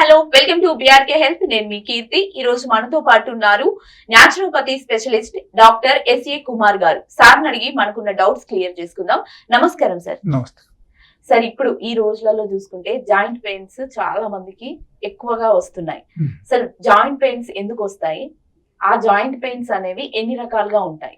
Hello welcome to BRK health. నేను మీ కీర్తి. ఈ రోజు మనతో పాటు ఉన్నారు naturopathy specialist doctor S A Kumar garu. Sir అడిగి మనకున్న డౌట్స్ క్లియర్ చేసుకుందాం. నమస్కారం సార్. నమస్తే సార్, ఇప్పుడు ఈ రోజులలో చూసుకుంటే జాయింట్ పెయిన్స్ చాలా మందికి ఎక్కువగా వస్తున్నాయి. సార్, జాయింట్ పెయిన్స్ ఎందుకు వస్తాయి? ఆ జాయింట్ పెయిన్స్ అనేవి ఎన్ని రకాలుగా ఉంటాయి?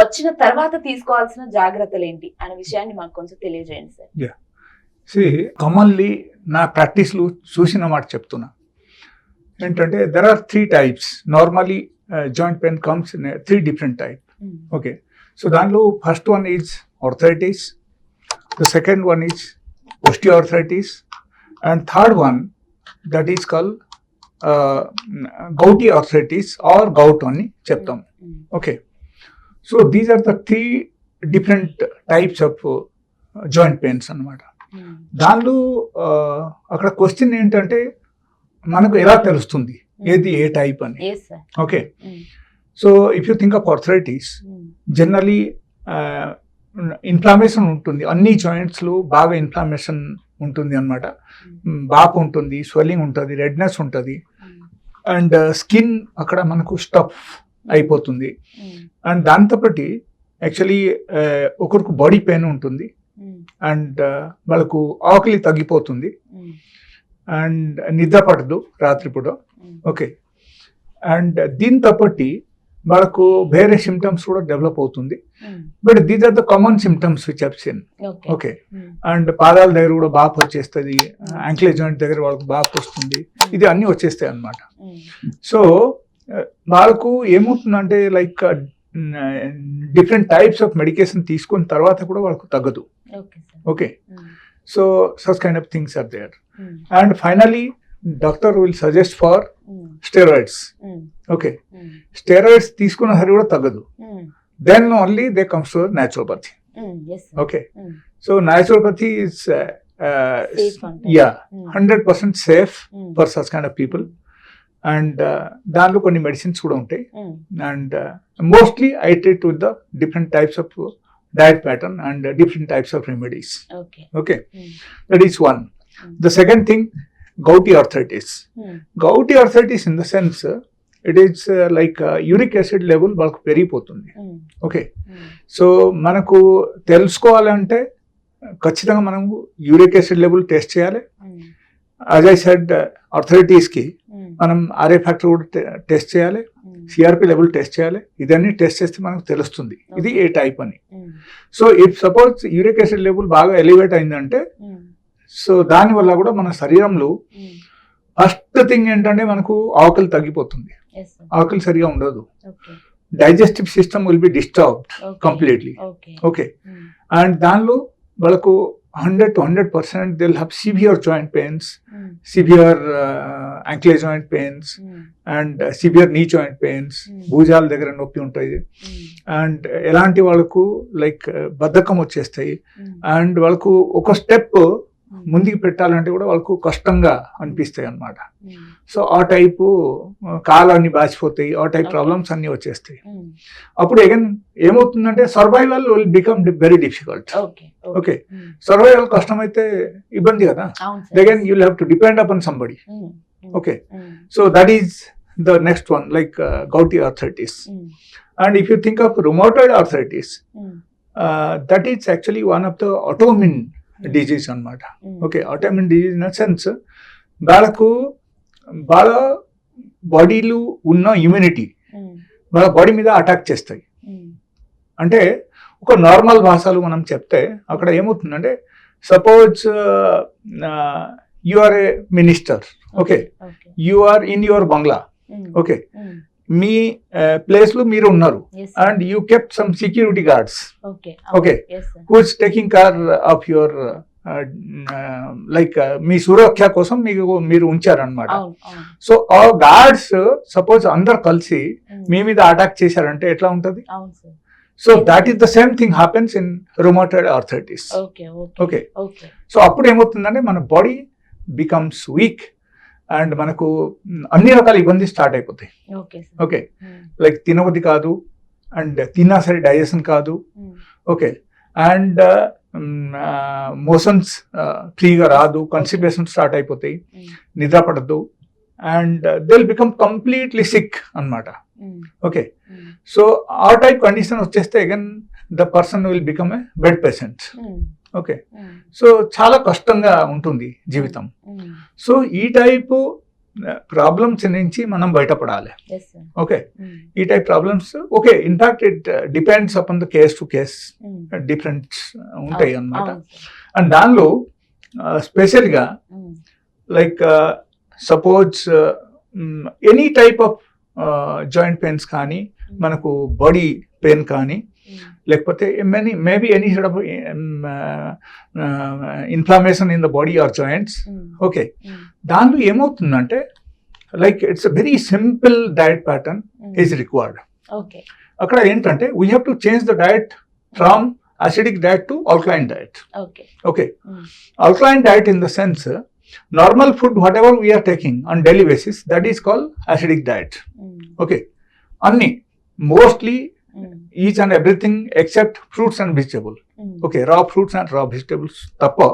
వచ్చిన తర్వాత తీసుకోవాల్సిన జాగ్రత్తలు ఏంటి అనే విషయాన్ని మాకు కొంచెం తెలియజేయండి సార్. కామన్లీ నా ప్రాక్టీస్లో చూసిన మాట చెప్తున్నా ఏంటంటే there are 3 types. Normally joint pain comes in 3 different type. Okay, so దానిలో first one is arthritis, the second one is osteoarthritis, and third one that is call gouty arthritis or gout అని చెప్తాం. Okay, so these are the 3 different types of joint pains అన్నమాట. దానిలో అక్కడ question ఏంటంటే మనకు ఎలా తెలుస్తుంది ఏది ఏ టైప్ అని. Okay, so if you think of arthritis, generally inflammation ఉంటుంది, అన్ని జాయింట్స్లో బాగా ఇన్ఫ్లామేషన్ ఉంటుంది అన్నమాట. బాగా ఉంటుంది, స్వెల్లింగ్ ఉంటుంది, రెడ్నెస్ ఉంటుంది, అండ్ స్కిన్ అక్కడ మనకు స్టఫ్ అయిపోతుంది. అండ్ దాంతోపాటు యాక్చువల్లీ ఒకరికి బాడీ పెయిన్ ఉంటుంది, అండ్ వాళ్ళకు ఆకలి తగ్గిపోతుంది, అండ్ నిద్ర పడదు రాత్రిపూట. ఓకే, అండ్ దీంతో పాటు వాళ్ళకు వేరే సిమ్టమ్స్ కూడా డెవలప్ అవుతుంది. But these are the common symptoms which have seen. Okay, and పాదాల దగ్గర కూడా బాగా వచ్చేస్తుంది, యాంకిల్ జాయింట్ దగ్గర వాళ్ళకు బాగా వస్తుంది, ఇది అన్నీ వచ్చేస్తాయి అన్నమాట. సో వాళ్ళకు ఏమవుతుందంటే like different types of medication తీసుకున్న తర్వాత కూడా వాళ్ళకు తగ్గదు. Okay, so such kind of things are there. And finally doctor will suggest for steroids. Okay, steroids తీసుకున్న సరి కూడా తగ్గదు, then only they comes to naturopathy. Okay, so naturopathy is 100% safe for such kind of people. And దానిలో కొన్ని medicines కూడా ఉంటాయి. And mostly I treat with the different types of diet pattern and different types of remedies. Okay, that is one. The second thing, gouty arthritis. Gouty arthritis in the sense it is like uric acid level balku పెరిగిపోతుంది. Okay, so మనకు తెలుసుకోవాలంటే ఖచ్చితంగా మనం uric acid level test చేయాలి. As I said, ఆర్థరైటిస్కి మనం RA factor కూడా test చేయాలి, CRP level test చేయాలి. ఇదన్నీ టెస్ట్ చేస్తే మనకు తెలుస్తుంది ఇది ఏ టైప్ అని. So if suppose uric acid level బాగా ఎలివేట్ అయిందంటే, సో దానివల్ల కూడా మన శరీరంలో ఫస్ట్ థింగ్ ఏంటంటే మనకు ఆకలి తగ్గిపోతుంది, ఆకలి సరిగా ఉండదు, digestive system will be disturbed completely. Okay, and దానిలో వాళ్ళకు 100 to 100% they'll have severe joint pains, severe ankle joint pains, and severe knee joint pains, భుజాల దగ్గర నొప్పి ఉంటుంది, అండ్ ఎలాంటి వాళ్ళకు లైక్ బద్ధకం వచ్చేస్తాయి, అండ్ వాళ్ళకు ఒక స్టెప్ ముందుకు పెట్టాలంటే కూడా వాళ్ళకు కష్టంగా అనిపిస్తాయి అన్నమాట. సో ఆ టైపు కాలాన్ని బాచిపోతాయి, ఆ టైప్ ప్రాబ్లమ్స్ అన్ని వచ్చేస్తాయి. అప్పుడు అగైన్ ఏమవుతుందంటే survival will become very difficult. Okay, survival కష్టమైతే ఇబ్బంది కదా, again you will have to depend upon somebody. Okay, so that is the next one, like gouty arthritis. And if you think of rheumatoid arthritis, that is actually one of the autoimmune disease అన్నమాట. Okay, autoimmune disease in a sense వాళ్ళకు బాగా బాడీలో ఉన్న immunity వాళ్ళ body మీద attack చేస్తాయి. అంటే ఒక నార్మల్ భాషలో మనం చెప్తే అక్కడ ఏమవుతుందంటే, suppose you are a minister. Okay, you are in your bungalow. Okay, మీ ప్లేస్ లో మీరు ఉన్నారు, and you kept some security guards. Okay, who is taking care of your like మీ సురక్ష కోసం మీరు ఉంచారనమాట. సో ఆ గార్డ్స్ సపోజ్ అందరు కలిసి మీ మీద అటాక్ చేశారంటే ఎట్లా ఉంటది? So that is the same thing happens in rheumatoid arthritis. Okay, so అప్పుడు ఏమవుతుందంటే మన బాడీ బికమ్స్ వీక్, అండ్ మనకు అన్ని రకాల ఇబ్బంది స్టార్ట్ అయిపోతాయి. ఓకే, లైక్ తినబుద్ధి కాదు, అండ్ తిన్నా సరే డైజెషన్ కాదు. ఓకే, అండ్ మోషన్స్ ఫ్రీగా రాదు, కాన్స్టిపేషన్ స్టార్ట్ అయిపోతాయి, నిద్ర పడద్దు, and they will become completely sick అన్నమాట. ఓకే, సో ఆ టైప్ కండిషన్ వచ్చేస్తే again the person will become a bed patient. Okay, so చాలా కష్టంగా ఉంటుంది జీవితం. సో ఈ టైపు ప్రాబ్లమ్స్ నుంచి మనం బయటపడాలి. ఓకే, ఈ type problems okay, in fact it depends upon the case to case, different ఉంటాయి అన్నమాట. అండ్ దానిలో స్పెషల్గా like suppose any type of joint pains కానీ, మనకు బాడీ పెయిన్ కానీ, లేకపోతే maybe any side of inflammation in the body or joints. Okay, దానిలో ఏమవుతుందంటే like it's very simple diet pattern is required. అక్కడ ఏంటంటే we have to change the diet from acidic diet to alkaline diet. Okay. Alkaline diet in the sense, normal food whatever we are taking on daily basis, that is called acidic diet. Okay, anni mostly each and everything except fruits and vegetables. Okay, raw fruits and raw vegetables tappa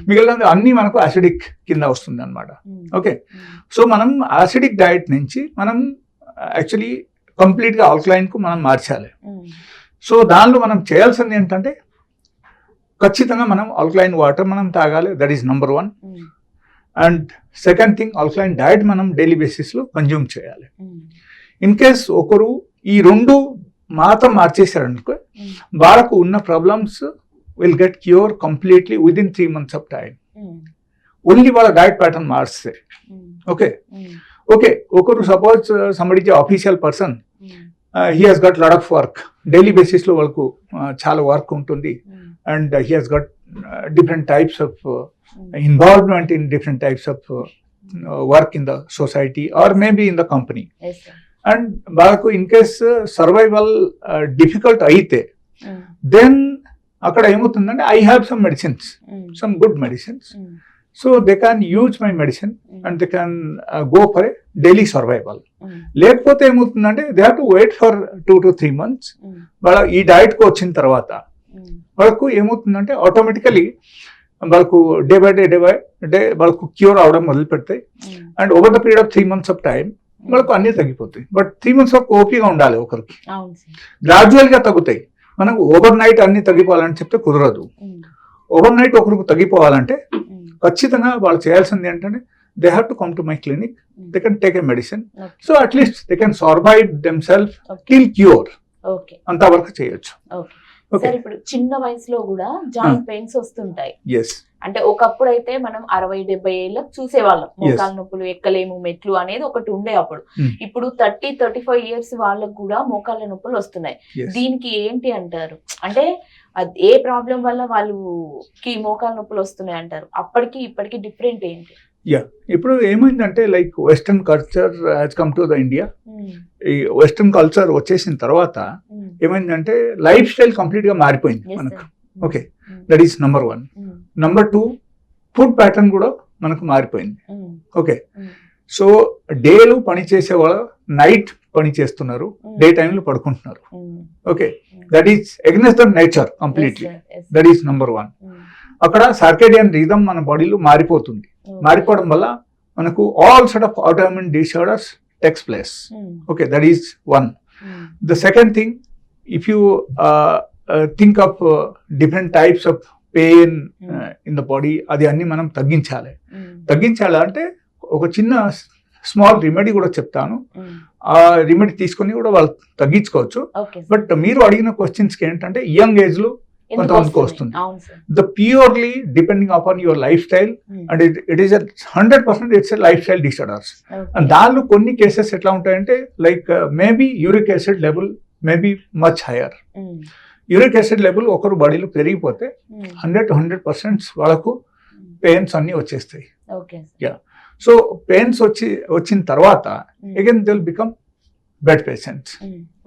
మిగిలిన అన్ని మనకు acidic కింద వస్తుంది అన్నమాట. Okay, so మనం acidic diet నుంచి మనం actually కంప్లీట్గా ఆల్కలైన్ కు మనం మార్చాలి. సో దానిలో మనం చేయాల్సింది ఏంటంటే ఖచ్చితంగా మనం ఆల్కలైన్ వాటర్ మనం తాగాలి, that is number 1. And second thing, alkaline diet మనం డైలీ బేసిస్లో కన్జ్యూమ్ చేయాలి. ఇన్ కేస్ ఒకరు ఈ రెండు మాత్రం మార్చేశారనుకో, వాళ్ళకు ఉన్న problems will get cure completely within 3 months of time. Only వాళ్ళ డయట్ ప్యాటర్న్ మార్స్తే. ఓకే, ఓకే, ఒకరు suppose somebody official person, he has got lot of work, daily basis లో వాళ్ళకు చాలా వర్క్ ఉంటుంది, and he has got different types of involvement in different types of work in the society or maybe in the company. And వాళ్ళకు in case survival difficult అయితే then అక్కడ ఏమవుతుందంటే I have some medicines, some good medicines, so they can use my medicine and they can go for a daily survival. లేకపోతే ఏమవుతుందంటే they have to wait for 2 to 3 months. వాళ్ళ ఈ diet కు వచ్చిన తర్వాత వాళ్ళకు ఏమవుతుందంటే ఆటోమేటికలీ వాళ్ళకు డే బై డే వాళ్ళకు క్యూర్ అవడం మొదలు పెడతాయి. And over the period of 3 months of time వాళ్ళకు అన్నీ తగ్గిపోతాయి. బట్ 3 months వరకు ఓపిగా ఉండాలి ఒకరికి. గ్రాడ్యువల్ గా తగ్గుతాయి. మనకు ఓవర్ నైట్ అన్ని తగ్గిపోవాలని చెప్తే కుదరదు. ఓవర్ నైట్ ఒకరికి తగ్గిపోవాలంటే ఖచ్చితంగా వాళ్ళు చేయాల్సింది ఏంటంటే they have to come to my clinic, they can take a medicine, so at least they can survive them self till cure. అంతవరకు చేయొచ్చు. సార్, ఇప్పుడు చిన్న వయసులో కూడా జాయింట్ పెయిన్స్ వస్తుంటాయి. అంటే ఒకప్పుడు అయితే మనం 60-70 ఏళ్ళకి చూసేవాళ్ళం, మోకాలు నొప్పులు, ఎక్కలేము మెట్లు అనేది ఒకటి ఉండే అప్పుడు. ఇప్పుడు 30-35 years వాళ్ళకు కూడా మోకాళ్ళ నొప్పులు వస్తున్నాయి. దీనికి ఏంటి అంటారు? అంటే ఏ ప్రాబ్లం వల్ల వాళ్ళకి మోకాళ్ళ నొప్పులు వస్తున్నాయి అంటారు? అప్పటికి ఇప్పటికి డిఫరెంట్ ఏంటి? ఇప్పుడు ఏమైందంటే like western culture has come to the India. ఈ వెస్టర్న్ కల్చర్ వచ్చేసిన తర్వాత ఏమైందంటే లైఫ్ స్టైల్ కంప్లీట్ గా మారిపోయింది మనకు. Okay, that is number 1. Number 2, food pattern కూడా మనకు మారిపోయింది. ఓకే, సో డేలు పని చేసే వాళ్ళు నైట్ పని చేస్తున్నారు, డే టైంలో పడుకుంటున్నారు. Okay, that is against the nature completely. That is number 1. అక్కడ సర్కేడియన్ రిథమ్ మన బాడీలో మారిపోతుంది. మారిపోవడం వల్ల మనకు all sort of autoimmune disorders takes place. Okay, that is 1. The second thing, if you think of different types of pain in the body, అది అన్ని మనం తగ్గించాలి. అంటే ఒక చిన్న స్మాల్ రెమెడీ కూడా చెప్తాను. ఆ రెమెడీ తీసుకుని కూడా వాళ్ళు తగ్గించుకోవచ్చు. బట్ మీరు అడిగిన క్వశ్చన్స్కి ఏంటంటే యంగ్ ఏజ్ లో కొంతమందికి వస్తుంది. The purely depending upon your life style, and it is 100% it's life style disorders. And దానిలో కొన్ని కేసెస్ ఎట్లా ఉంటాయంటే like maybe uric acid level maybe much higher. Uric acid level ఒకరు బాడీలో పెరిగిపోతే 100 to 100% వాళ్ళకు పెయిన్స్ అన్ని వచ్చేస్తాయి. సో పెయిన్స్ వచ్చిన తర్వాత again they will become bed patients.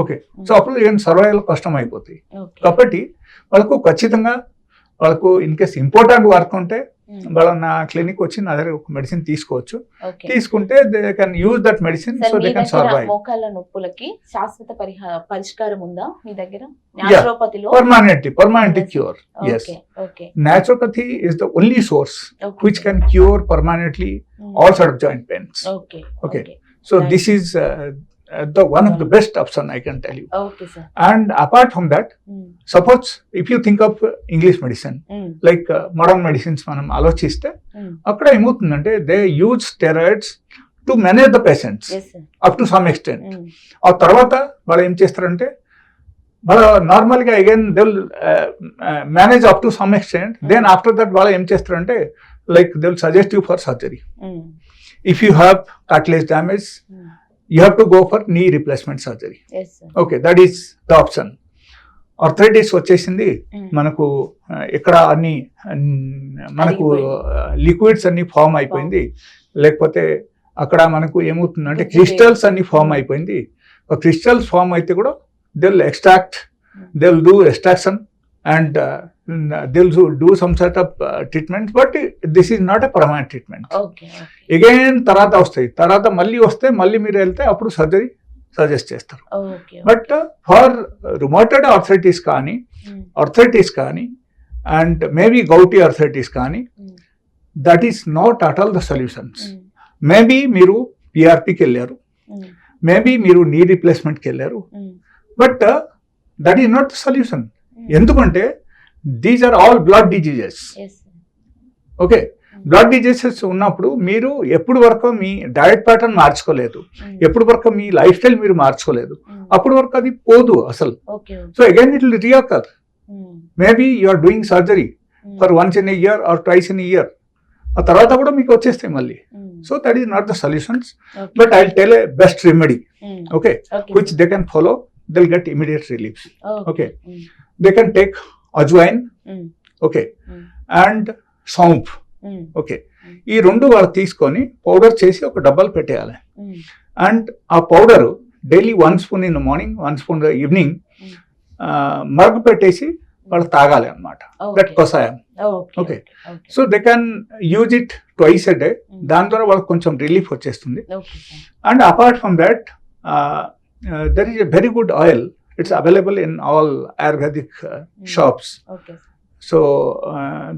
Okay, so అప్పుడు అగైన్ సర్వైవల్ కష్టం అయిపోతాయి. కాబట్టి వాళ్ళకు ఖచ్చితంగా వాళ్ళకు ఇన్ కేస్ ఇంపార్టెంట్ వర్క్ ఉంటే వాళ్ళ నా క్లినిక్ వచ్చి నా దగ్గర ఒక మెడిసిన్ తీసుకోవచ్చు. ఓకే తీసుకుంటే they can use that medicine sir, so me they can దగ్గర సర్వైవ్. మోకాళ్ళ నొప్పులకి శాశ్వత పరిష్కారం ఉందా మీ దగ్గర న్యాచురోపతిలో? Permanently cure. Yes. Okay okay Naturopathy is the only source okay which can cure permanently all sort of joint pains. Okay Okay. Okay So Right. this is the one of the best option I can tell you. Okay sir. And apart from that, suppose if you think of English medicine, like modern medicines మనం ఆలోచిస్తే అక్కడ ఏమవుతుందంటే they use steroids to manage the patients yes sir. Up to some extent. ఆ తర్వాత వాళ్ళు ఏం చేస్తారంటే వాళ్ళు నార్మల్గా again they will manage up to some extent. Then after that వాళ్ళు ఏం చేస్తారంటే like they will suggest you for surgery. If you have cartilage damage, you have to go for knee replacement surgery. Yes sir. Okay, that is the option. Arthritis వచ్చేసింది మనకు ఇక్కడ అన్ని మనకు liquids అన్ని form అయిపోయింది, లేకపోతే అక్కడ మనకు ఏమవుతుందంటే క్రిస్టల్స్ అన్ని ఫామ్ అయిపోయింది. క్రిస్టల్స్ ఫామ్ అయితే కూడా they will extract, they will do extraction and they will do some sort of treatment, but this is not a permanent treatment. Okay again తర్వాత వస్తాయి, తర్వాత మళ్ళీ వస్తే మళ్ళీ మీరు వెళ్తే అప్పుడు సర్జరీ సజెస్ట్ చేస్తారు. ఓకే బట్ ఫర్ రుమాటైడ్ ఆర్థరైటిస్ కానీ అండ్ మేబీ గౌటీ ఆర్థరైటిస్ కానీ that is not at all the solutions. Maybe మీరు పిఆర్పికి వెళ్ళారు, మేబీ మీరు నీ రీప్లేస్మెంట్కి వెళ్ళారు, but that is not the solution. ఎందుకంటే these are all blood diseases. Okay, blood diseases ఉన్నప్పుడు మీరు ఎప్పుడు వరకు మీ డయట్ ప్యాటర్న్ మార్చుకోలేదు, ఎప్పుడు వరకు మీ లైఫ్ స్టైల్ మీరు మార్చుకోలేదు, అప్పుడు వరకు అది పోదు అసలు. So again it will recur. Maybe you are doing surgery for once in a year or twice in a year, ఆ తర్వాత కూడా మీకు వచ్చేస్తాయి మళ్ళీ. So that is not the solutions, but I tell a best remedy, okay, which they can follow, they'll get immediate relief. Okay, they can take ajwain, okay, and saunf. Okay, ఈ రెండు వాళ్ళు తీసుకొని పౌడర్ చేసి ఒక డబ్బాలు పెట్టేయాలి. And ఆ powder daily 1 spoon in the morning, 1 spoon evening మరుగు పెట్టేసి వాళ్ళు తాగాలి అనమాట. దట్ కషాయం. Okay, so they can use it twice a day. దాని ద్వారా వాళ్ళకి కొంచెం రిలీఫ్ వచ్చేస్తుంది. And apart from that there is a very good oil. It's available in all Ayurvedic shops. Okay. So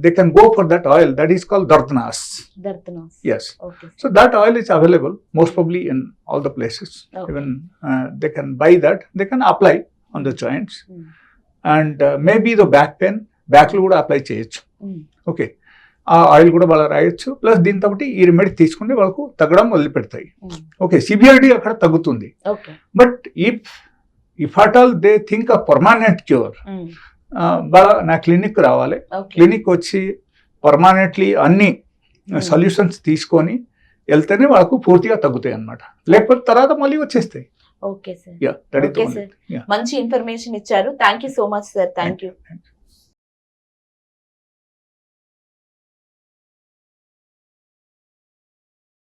they can go for that oil. That is called Dardnas. Dardnas. Yes. Okay. So that oil is available most probably in all the places. Okay. Even they can buy that. They can apply on the joints. And maybe the back pain, back lo kuda apply cheyochu. Okay. ఆ oil కూడా వాళ్ళు రాయొచ్చు. Plus దీంతో ఈ remedy తీసుకుంటే వాళ్ళకు తగ్గడం మొదలు పెడతాయి. ఓకే, సివియరిటీ అక్కడ తగ్గుతుంది. But if at all they think a permanent cure, బాగా నా క్లినిక్ రావాలి, క్లినిక్ వచ్చి పర్మానెంట్లీ అన్ని సొల్యూషన్స్ తీసుకొని వెళ్తేనే వాళ్ళకు పూర్తిగా తగ్గుతాయి అన్నమాట. లేకపోతే తర్వాత మళ్ళీ వచ్చేస్తాయి. ఓకే సార్, మంచి ఇన్ఫర్మేషన్ ఇచ్చారు. Thank you so much sir. Thank you.